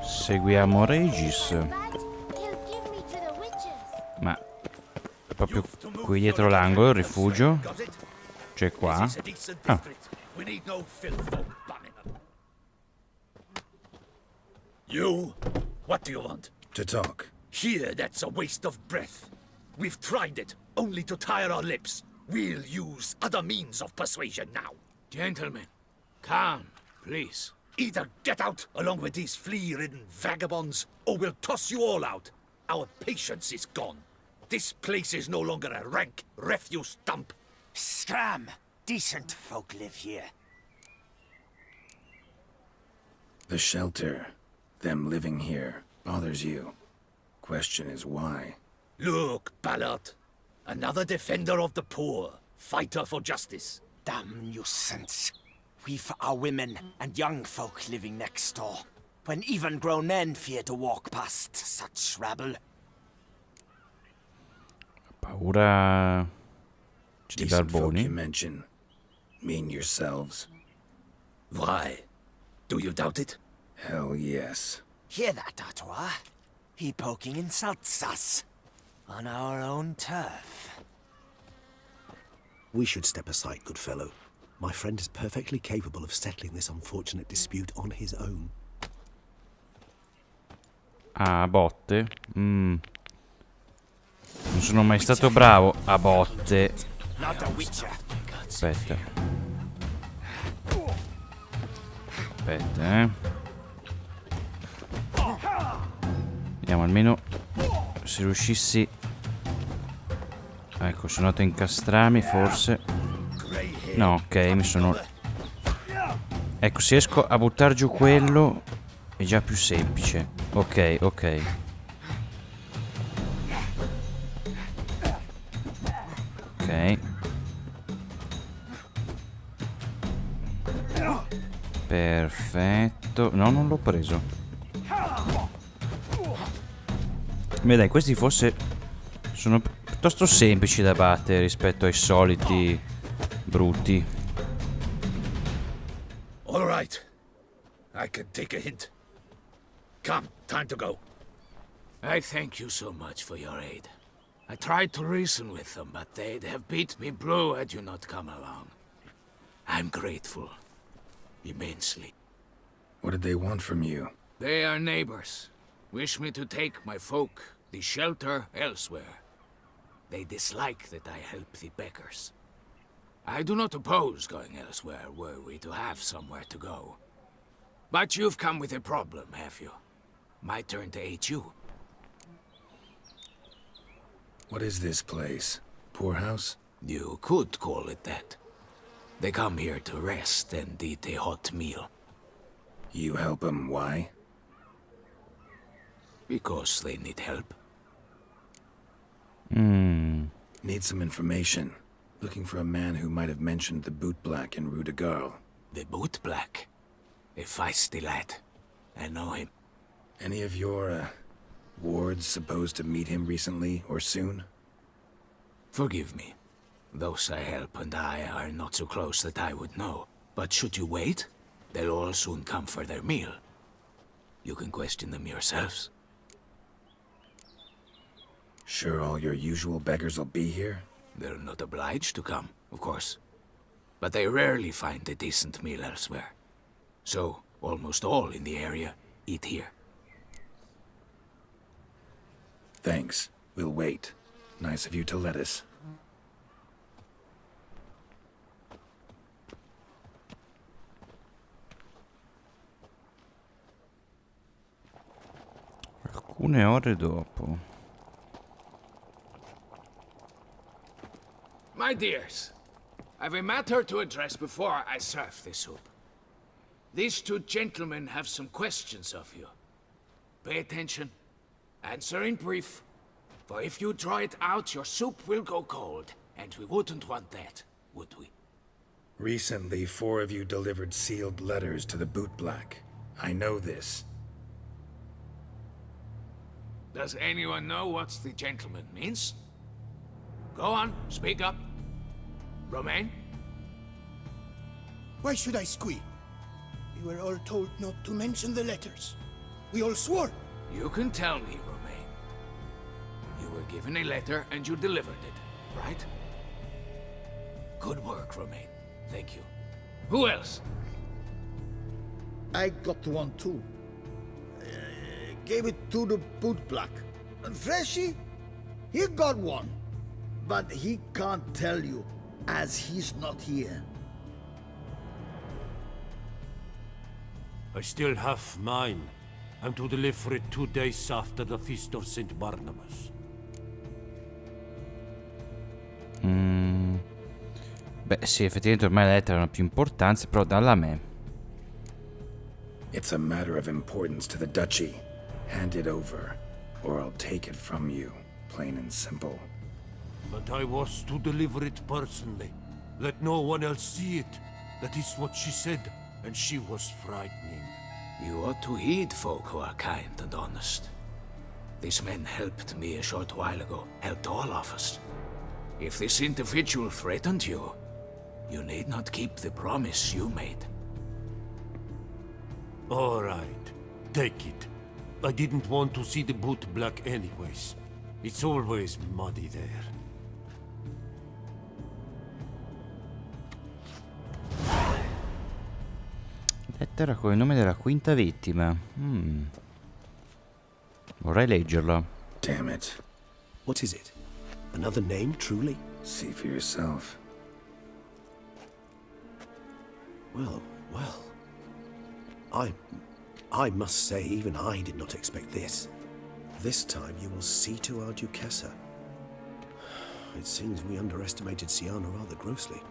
Seguiamo Regis. Ma è proprio qui dietro l'angolo il rifugio? C'è qua? Ah. You? What do you want? To talk. Here, that's a waste of breath. We've tried it, only to tire our lips. We'll use other means of persuasion now. Gentlemen, calm, please. Either get out along with these flea-ridden vagabonds, or we'll toss you all out. Our patience is gone. This place is no longer a rank refuse dump. Scram! Decent folk live here. The shelter, them living here, bothers you. Question is why. Look, Ballard. Another defender of the poor. Fighter for justice. Damn nuisance. We've our women and young folk living next door, when even grown men fear to walk past such rabble. Paura di Decent folk you barboni. mention. Mean yourselves. Why? Do you doubt it? Hell yes. Hear that, Artois? He poking insults us. On our own turf. We should step aside, good fellow. My friend is perfectly capable of settling this unfortunate dispute on his own. Ah, botte. Non sono mai stato bravo a botte. Aspetta. Aspetta, Vediamo almeno se riuscissi. Ecco, sono andato a incastrarmi forse. No, ok, mi sono... Ecco, se riesco a buttare giù quello è già più semplice. Ok, ok. Ok. Perfetto. No, non l'ho preso. Beh dai, questi forse sono piuttosto semplici da battere rispetto ai soliti brutti. All right. I can take a hint. Come, time to go. I thank you so much for your aid. I tried to reason with them, but they'd have beat me blue had you not come along. I'm grateful. Immensely. What did they want from you? They are neighbors. Wish me to take my folk, the shelter, elsewhere. They dislike that I help the beggars. I do not oppose going elsewhere, were we to have somewhere to go. But you've come with a problem, have you? My turn to aid you. What is this place? Poorhouse? You could call it that. They come here to rest and eat a hot meal. You help them, why? Because they need help. Need some information. Looking for a man who might have mentioned the boot black in Rue de Garl. The boot black. A feisty lad. I know him. Any of your, wards supposed to meet him recently or soon? Forgive me. Those I help and I are not so close that I would know. But should you wait, they'll all soon come for their meal. You can question them yourselves. Sure all your usual beggars will be here? They're not obliged to come, of course. But they rarely find a decent meal elsewhere. So, almost all in the area eat here. Thanks. We'll wait. Nice of you to let us. Alcune ore dopo. My dears, I've a matter to address before I serve the soup. These two gentlemen have some questions of you. Pay attention. Answer in brief. For if you draw it out, your soup will go cold. And we wouldn't want that, would we? Recently, 4 of you delivered sealed letters to the boot black. I know this. Does anyone know what the gentleman means? Go on, speak up. Romain? Why should I squeal? We were all told not to mention the letters. We all swore. You can tell me, Romain. You were given a letter and you delivered it, right? Good work, Romain. Thank you. Who else? I got one too. Gave it to the bootblack. And Freshy, he got one. But he can't tell you, as he's not here. I still have mine. I'm to deliver it 2 days after the Feast of St. Barnabas. Beh, sì, effettivamente ormai le lettere hanno più importanza, però dalla me. It's a matter of importance to the duchy. Hand it over, or I'll take it from you, plain and simple. But I was to deliver it personally. Let no one else see it. That is what she said, and she was frightening. You ought to heed folk who are kind and honest. These men helped me a short while ago, helped all of us. If this individual threatened you, you need not keep the promise you made. All right, take it. I didn't want to see the boot black anyways. It's always muddy there. Lettera con il nome della quinta vittima. Vorrei leggerla. Damn it. What is it? Another name, truly? See for yourself. Well, well. I must say, even I did not expect this. This time you will see to our duchessa. It seems we underestimated Siana rather grossly.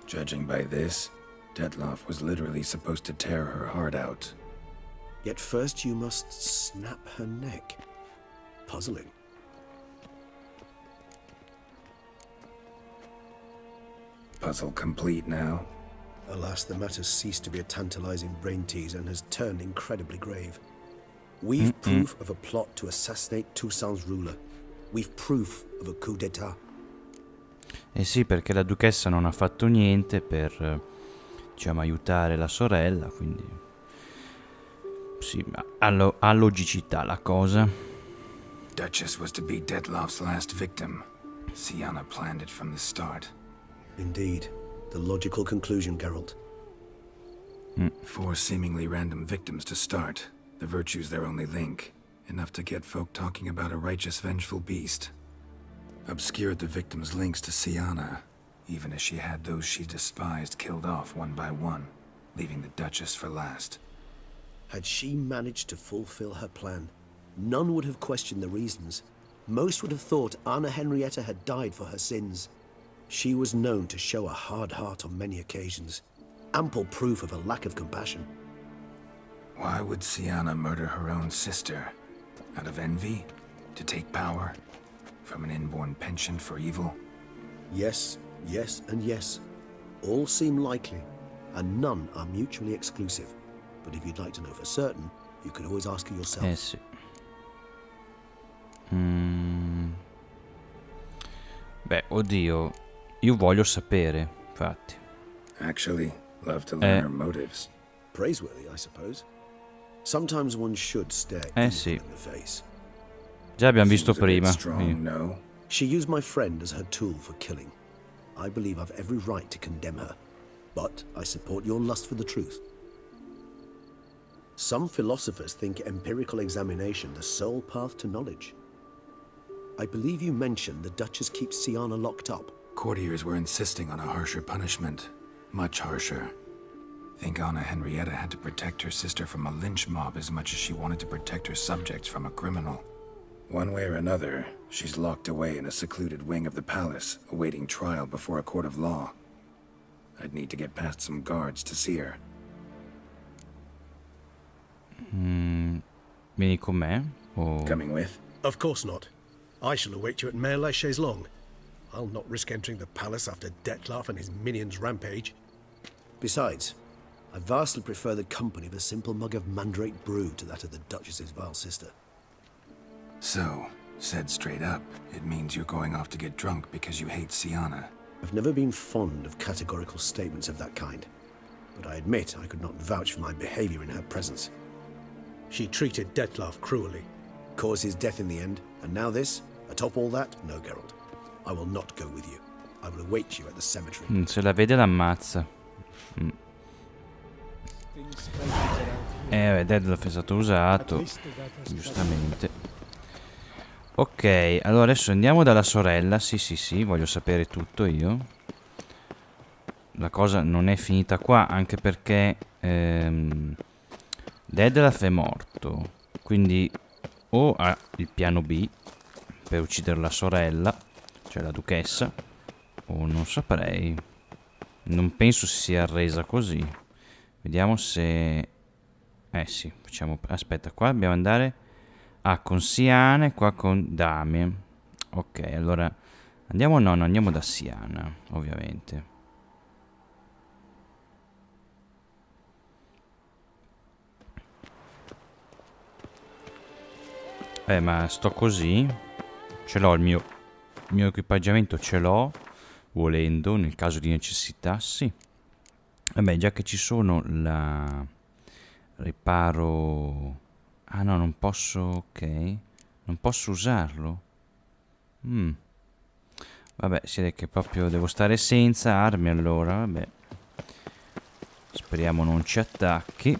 Judging by this, Detloff was literally supposed to tear her heart out. Yet first you must snap her neck. Puzzling. Puzzle complete now. Alas, the matter's ceased to be a tantalizing brain tease and has turned incredibly grave. We've proof of a plot to assassinate Toussaint's ruler. We've proof of a coup d'état. Eh sì, perché la duchessa non ha fatto niente per, diciamo, aiutare la sorella, quindi sì, ha logicità la cosa. Duchess was to be Detloff's last victim. Siana planned it from the start. Indeed. The logical conclusion, Geralt. 4 seemingly random victims to start. The virtue's their only link. Enough to get folk talking about a righteous, vengeful beast. Obscured the victims' links to Siana, even as she had those she despised killed off one by one, leaving the Duchess for last. Had she managed to fulfill her plan, none would have questioned the reasons. Most would have thought Anna Henrietta had died for her sins. She was known to show a hard heart on many occasions. Ample proof of a lack of compassion. Why would Siana murder her own sister? Out of envy? To take power? From an inborn penchant for evil? Yes, yes, and yes. All seem likely, and none are mutually exclusive. But if you'd like to know for certain, you could always ask her yourself. Eh sì. Beh, oddio, io voglio sapere, infatti. Actually, love to learn her motives. Praiseworthy, I suppose. Sometimes one should stare Sì. in the face. Già abbiamo visto Seems a bit prima. strong, no? She used my friend as her tool for killing. I believe I've every right to condemn her, but I support your lust for the truth. Some philosophers think empirical examination the sole path to knowledge. I believe you mentioned the Duchess keeps Siana locked up. Courtiers were insisting on a harsher punishment. Much harsher. Think Anna Henrietta had to protect her sister from a lynch mob as much as she wanted to protect her subjects from a criminal. One way or another, she's locked away in a secluded wing of the palace, awaiting trial before a court of law. I'd need to get past some guards to see her. Vieni con me? O... Coming with? Of course not. I shall await you at Mare la Chaise Longue. I'll not risk entering the palace after Detloff and his minions rampage. Besides, I vastly prefer the company of a simple mug of mandrake brew to that of the Duchess's vile sister. So, said straight up, it means you're going off to get drunk because you hate Siana. I've never been fond of categorical statements of that kind, but I admit I could not vouch for my behavior in her presence. She treated Detlef cruelly, caused his death in the end, and now this? Atop all that? No, Geralt. I will not go with you. I will await you at the cemetery. Se la vede l'ammazza. Detlef è stato usato, giustamente. Ok, allora adesso andiamo dalla sorella. Sì, voglio sapere tutto io. La cosa non è finita qua, anche perché Detlef è morto, quindi o ha il piano B per uccidere la sorella, cioè la duchessa, o non saprei. Non penso si sia arresa così. Vediamo se... sì, facciamo... Aspetta, qua dobbiamo andare... con Siana e qua con Damien. Ok, allora... Andiamo... No, andiamo da Siana, ovviamente. Ma sto così. Ce l'ho il mio equipaggiamento, ce l'ho. Volendo, nel caso di necessità, sì. Vabbè, già che ci sono la... Riparo... Ah no, non posso... Ok. Non posso usarlo. Vabbè, si vede che proprio devo stare senza armi allora. Vabbè. Speriamo non ci attacchi.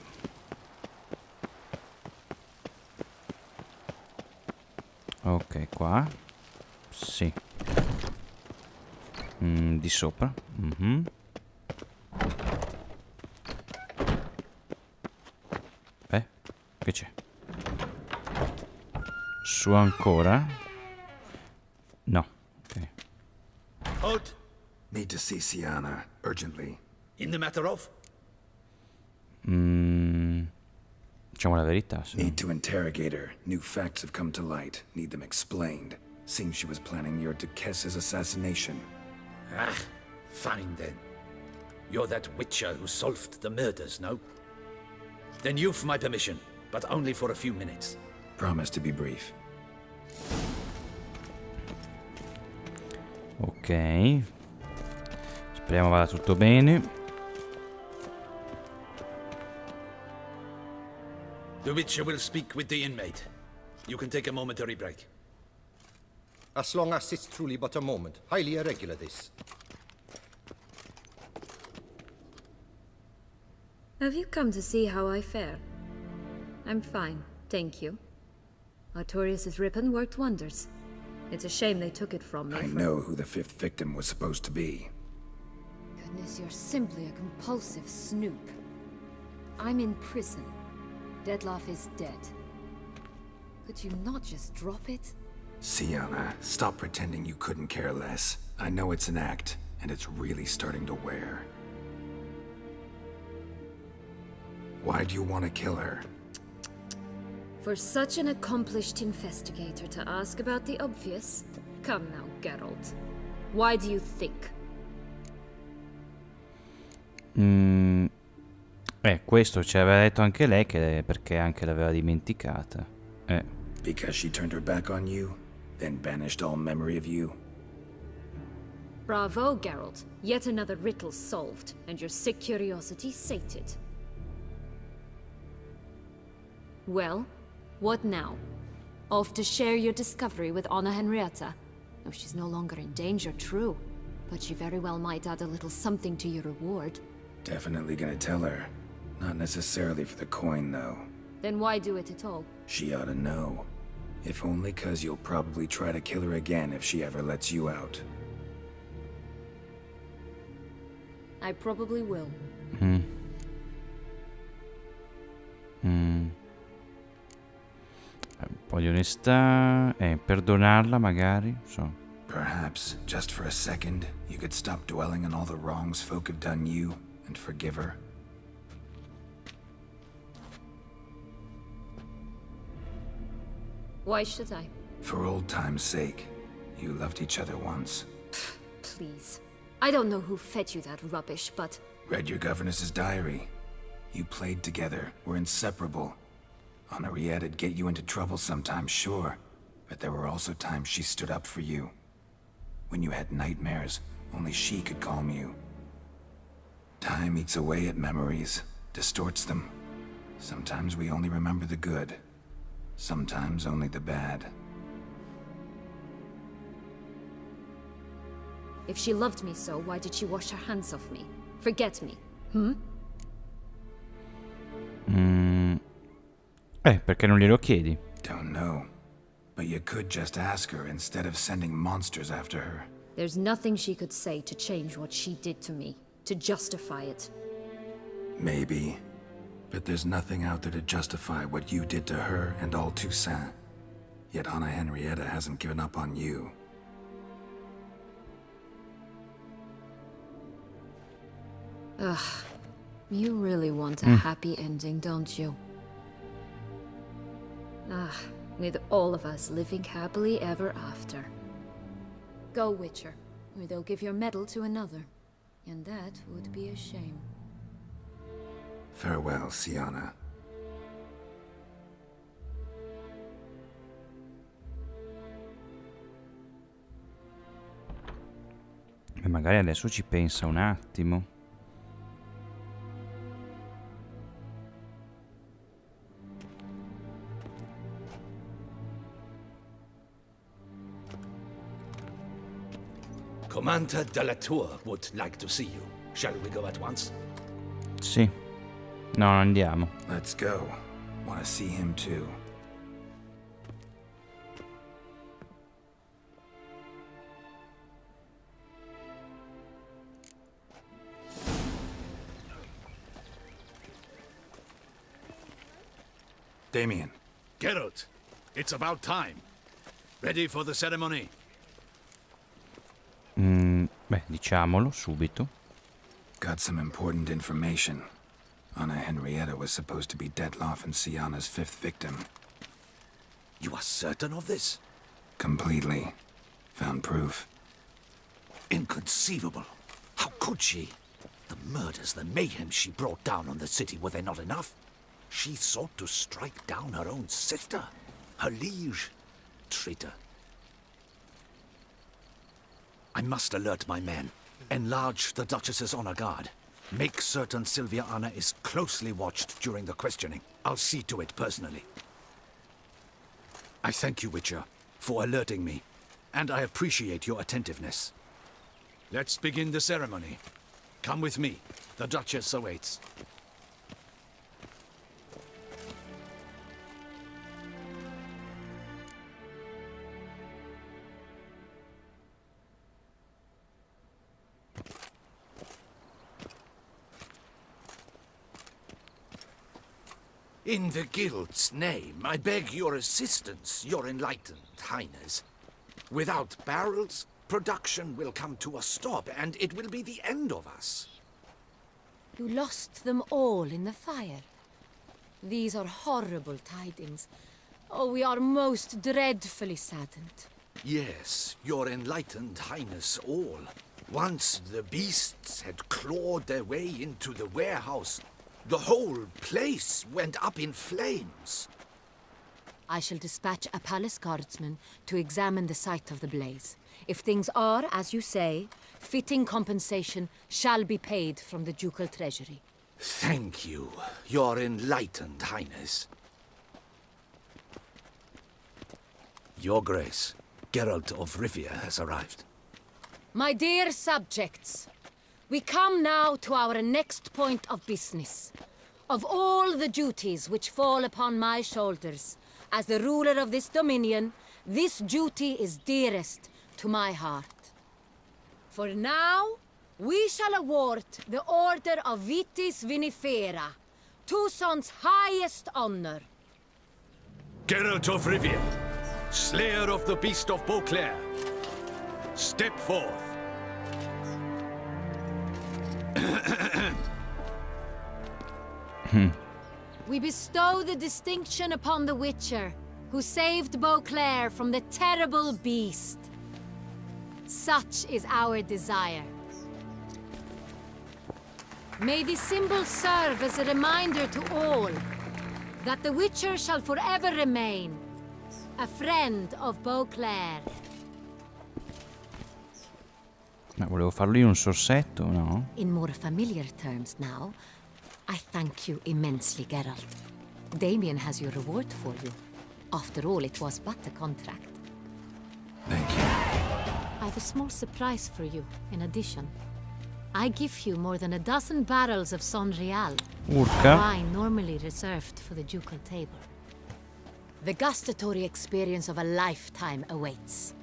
Ok, qua. Sì. Di sopra. Che c'è? Su ancora? No. Ok. Halt! Need to see Siana, urgently. In the matter of? Diciamo la verità. Se Need to interrogate her. New facts have come to light. Need them explained. Seems she was planning your duchessa's assassination. Ah, fine then. You're that witcher who solved the murders, no? Then you've my permission, but only for a few minutes. Promise to be brief. Ok. Speriamo vada tutto bene. The witcher will speak with the inmate. You can take a momentary break. As long as it's truly but a moment. Highly irregular, this. Have you come to see how I fare? I'm fine, thank you. Artorius' ribbon worked wonders. It's a shame they took it from me. I know who the fifth victim was supposed to be. Goodness, you're simply a compulsive snoop. I'm in prison. Detlef is dead. Could you not just drop it? Siana, stop pretending you couldn't care less. I know it's an act, and it's really starting to wear. Why do you want to kill her? For such an accomplished investigator to ask about the obvious? Come now, Geralt. Why do you think? Questo ci aveva detto anche lei, che perché anche l'aveva dimenticata. Because she turned her back on you, then banished all memory of you? Bravo, Geralt. Yet another riddle solved, and your sick curiosity sated. Well, what now? Off to share your discovery with Anna Henrietta? Oh, she's no longer in danger, true. But she very well might add a little something to your reward. Definitely gonna tell her. Not necessarily for the coin, though. Then why do it at all? She ought to know. If only 'cause you'll probably try to kill her again if she ever lets you out. I probably will. Un po' di onestà. Perdonarla magari. So. Perhaps, just for a second, you could stop dwelling on all the wrongs folk have done you and forgive her. Why should I? For old time's sake. You loved each other once. Please. I don't know who fed you that rubbish, but... Read your governess's diary. You played together, were inseparable. Henriette'd get you into trouble sometimes, sure. But there were also times she stood up for you. When you had nightmares, only she could calm you. Time eats away at memories, distorts them. Sometimes we only remember the good. Sometimes only the bad. If she loved me so, why did she wash her hands off me? Forget me. Perché non glielo chiedi? Don't know. But you could just ask her instead of sending monsters after her. There's nothing she could say to change what she did to me, to justify it. Maybe. But there's nothing out there to justify what you did to her and all Toussaint. Yet Anna Henrietta hasn't given up on you. Ugh. You really want a happy ending, don't you? With all of us living happily ever after. Go, Witcher, or they'll give your medal to another. And that would be a shame. Farewell, Sienna. E magari adesso ci pensa un attimo. Commander de la Tour would like to see you. Shall we go at once? Sì. No, andiamo. Let's go. Want to see him too. Damien. Geralt, it's about time. Ready for the ceremony? Beh, diciamolo subito. Got some important information. Anna Henrietta was supposed to be Detloff and Sienna's fifth victim. You are certain of this? Completely. Found proof. Inconceivable. How could she? The murders, the mayhem she brought down on the city, were they not enough? She sought to strike down her own sister, her liege. Traitor. I must alert my men. Enlarge the Duchess's honor guard. Make certain Sylvia Anna is closely watched during the questioning. I'll see to it personally. I thank you, Witcher, for alerting me, and I appreciate your attentiveness. Let's begin the ceremony. Come with me. The Duchess awaits. In the Guild's name, I beg your assistance, your enlightened highness. Without barrels, production will come to a stop, and it will be the end of us. You lost them all in the fire. These are horrible tidings. Oh, we are most dreadfully saddened. Yes, your enlightened highness all. Once the beasts had clawed their way into the warehouse, the whole place went up in flames. I shall dispatch a palace guardsman to examine the site of the blaze. If things are, as you say, fitting compensation shall be paid from the ducal treasury. Thank you, your enlightened highness. Your Grace, Geralt of Rivia has arrived. My dear subjects, we come now to our next point of business. Of all the duties which fall upon my shoulders, as the ruler of this dominion, this duty is dearest to my heart. For now, we shall award the Order of Vitis Vinifera, Toussaint's highest honor. Geralt of Rivia, slayer of the beast of Beauclair, step forth. We bestow the distinction upon the Witcher, who saved Beauclair from the terrible beast. Such is our desire. May this symbol serve as a reminder to all that the Witcher shall forever remain a friend of Beauclair. Ma volevo farlo io un sorsetto, no? In more familiar terms now, I thank you immensely, Geralt. Damien has your reward for you. After all, it was but a contract. Thank you. I have a small surprise for you, in addition. I give you more than a dozen barrels of Son Real, Urca. wine normally reserved for the ducal table. The gustatory experience of a lifetime awaits.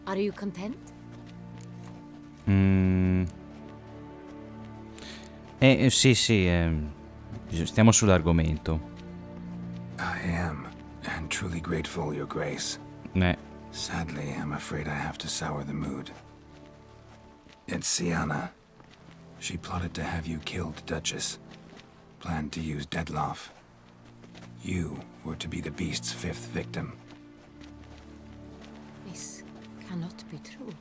Are you content? Sì, stiamo sull'argomento. I am, and truly grateful, Your Grace. Sadly, I'm afraid I have to sour the mood. It's Sienna. She plotted to have you killed, Duchess. Planned to use Deadloff. You were to be the beast's 5th victim. This cannot be true.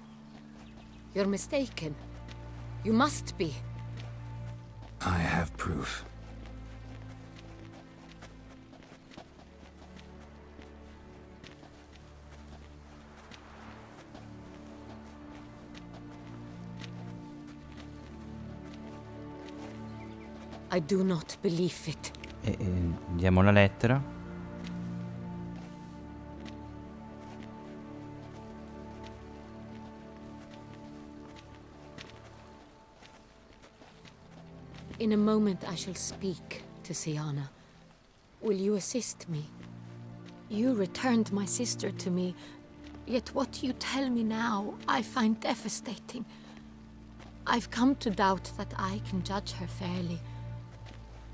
You're mistaken. You must be. I have proof. I do not believe it. Diamo la lettera. In a moment I shall speak to Sienna. Will you assist me? You returned my sister to me, yet what you tell me now I find devastating. I've come to doubt that I can judge her fairly.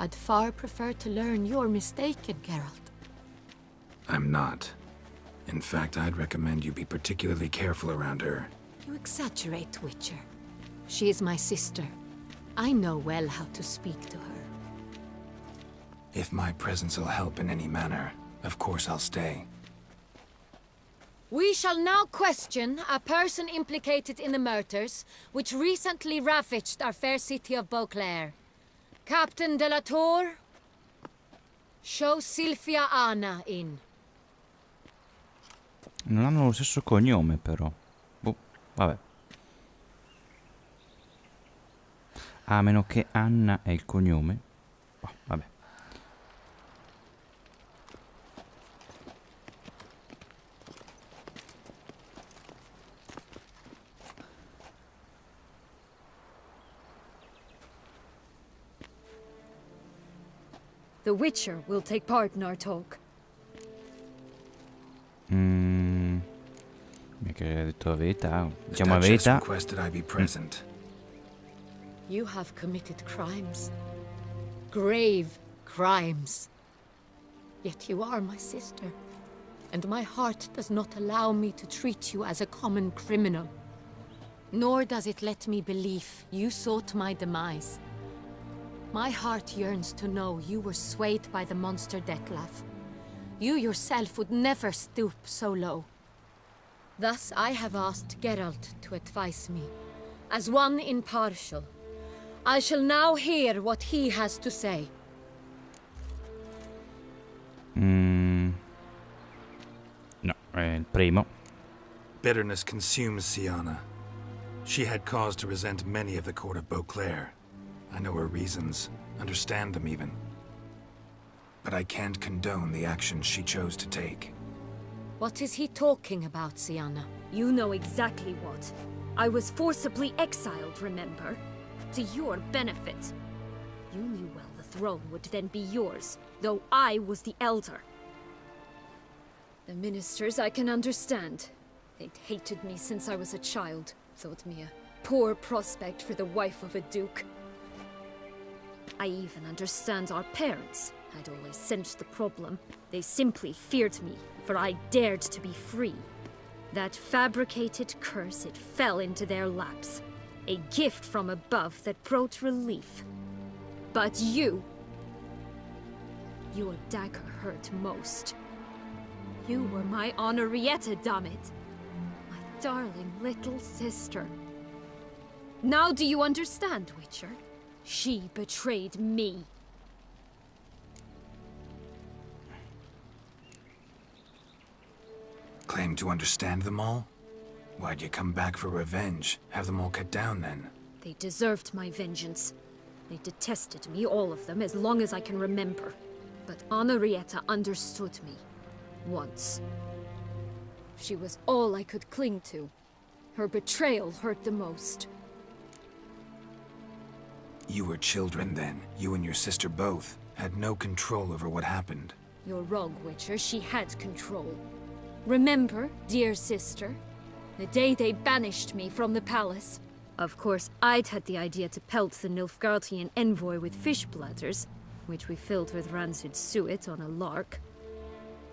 I'd far prefer to learn you're mistaken, Geralt. I'm not. In fact, I'd recommend you be particularly careful around her. You exaggerate, Witcher. She is my sister. I know well how to speak to her. If my presence will help in any manner, of course I'll stay. We shall now question a person implicated in the murders which recently ravaged our fair city of Beauclair. Captain de la Tour, show Silvia Anna in. Non hanno lo stesso cognome, però. Boh, vabbè. A meno che Anna è il cognome. Oh, vabbè. The Witcher will take part in our talk. Mi ha detto la verità. The Diciamo la Duchess verità. requested I be present. You have committed crimes. Grave crimes. Yet you are my sister. And my heart does not allow me to treat you as a common criminal. Nor does it let me believe you sought my demise. My heart yearns to know you were swayed by the monster Dettlaff. You yourself would never stoop so low. Thus I have asked Geralt to advise me, as one impartial. I shall now hear what he has to say. No, il primo. Bitterness consumes Sienna. She had cause to resent many of the court of Beauclair. I know her reasons, understand them even. But I can't condone the actions she chose to take. What is he talking about, Sienna? You know exactly what. I was forcibly exiled, remember? To your benefit. You knew well the throne would then be yours, though I was the elder. The ministers I can understand. They'd hated me since I was a child, thought me a poor prospect for the wife of a duke. I even understand our parents. I'd always sensed the problem. They simply feared me, for I dared to be free. That fabricated curse, it fell into their laps. A gift from above that brought relief. But you... Your dagger hurt most. You were my Henrietta, dammit. My darling little sister. Now do you understand, Witcher? She betrayed me. Claim to understand them all? Why'd you come back for revenge? Have them all cut down then? They deserved my vengeance. They detested me, all of them, as long as I can remember. But Henrietta understood me. Once. She was all I could cling to. Her betrayal hurt the most. You were children then. You and your sister both had no control over what happened. You're wrong, Witcher. She had control. Remember, dear sister, the day they banished me from the palace? Of course, I'd had the idea to pelt the Nilfgaardian envoy with fish bladders, which we filled with rancid suet on a lark,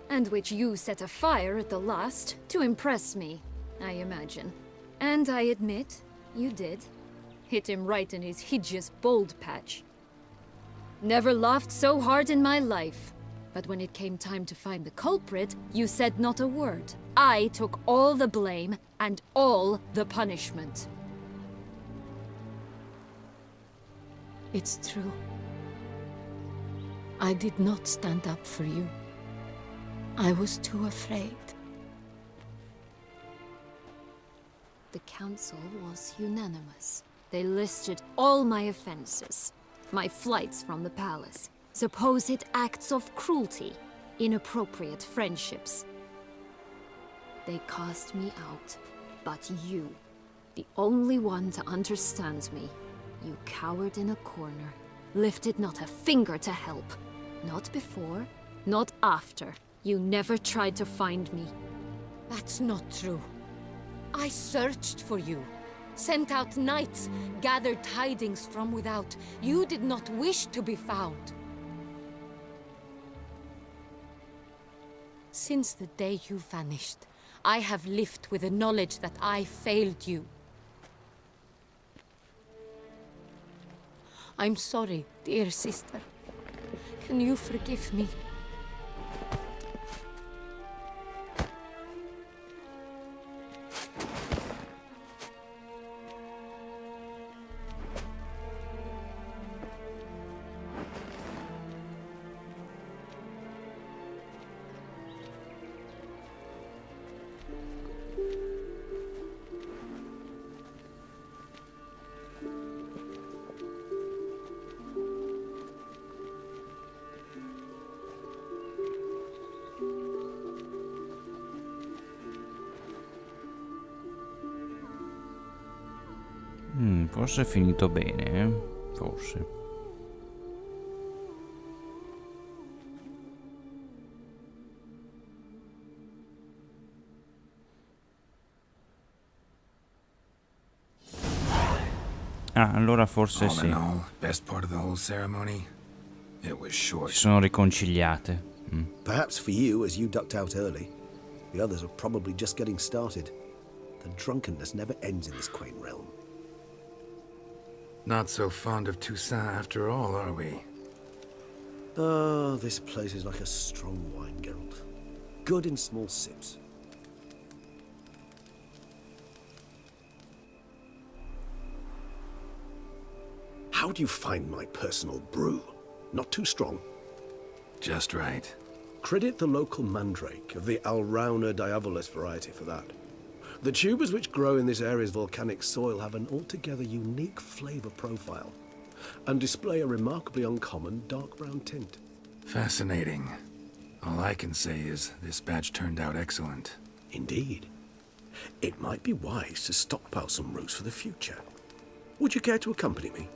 and which you set afire at the last to impress me, I imagine. And I admit, you did. Hit him right in his hideous bald patch. Never laughed so hard in my life. But when it came time to find the culprit, you said not a word. I took all the blame and all the punishment. It's true. I did not stand up for you. I was too afraid. The council was unanimous. They listed all my offenses. My flights from the palace, supposed acts of cruelty, inappropriate friendships. They cast me out. But you, the only one to understand me, you cowered in a corner, lifted not a finger to help. Not before, not after. You never tried to find me. That's not true. I searched for you, sent out knights, gathered tidings from without. You did not wish to be found. Since the day you vanished, I have lived with the knowledge that I failed you. I'm sorry, dear sister. Can you forgive me? Forse è finito bene, Forse. Ah, allora forse All sì. in all, best part of the whole ceremony? It was short. Si sono riconciliate. Perhaps for you, as you ducked out early. The others are probably just getting started. The drunkenness never ends in this quaint realm. Not so fond of Toussaint after all, are we? Oh, this place is like a strong wine, Geralt. Good in small sips. How do you find my personal brew? Not too strong? Just right. Credit the local mandrake of the Alrauna diabolus variety for that. The tubers which grow in this area's volcanic soil have an altogether unique flavor profile and display a remarkably uncommon dark brown tint. Fascinating. All I can say is this batch turned out excellent. Indeed. It might be wise to stockpile some roots for the future. Would you care to accompany me?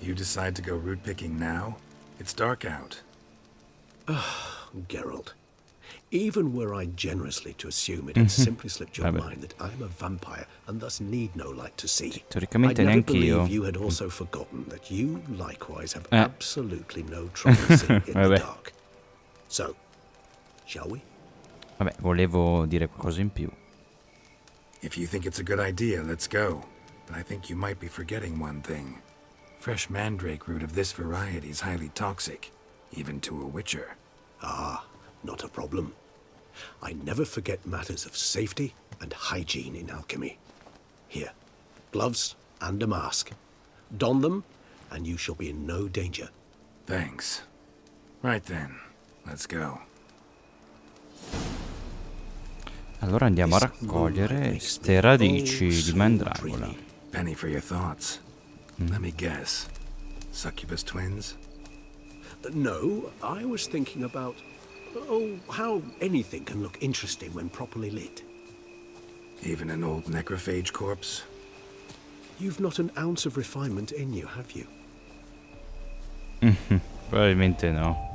You decide to go root picking now? It's dark out. Geralt, even were I generously to assume it had simply slipped your mind that I'm a vampire and thus need no light to see, Teoricamente I'd never neanch'io. believe you had also forgotten that you likewise have absolutely no trouble seeing in the dark. So, shall we? Vabbè, volevo dire qualcosa in più. If you think it's a good idea, let's go. But I think you might be forgetting one thing. Fresh mandrake root of this variety is highly toxic, even to a witcher. Ah, not a problem. I never forget matters of safety and hygiene in alchemy. Here, gloves and a mask. Don them, and you shall be in no danger. Thanks. Right then, let's go. Allora andiamo a raccogliere ste radici di mandragola. Penny for your thoughts. Let me guess. Succubus twins? No, I was thinking about... Oh, how anything can look interesting when properly lit. Even an old necrophage corpse? You've not an ounce of refinement in you, have you? Probabilmente no.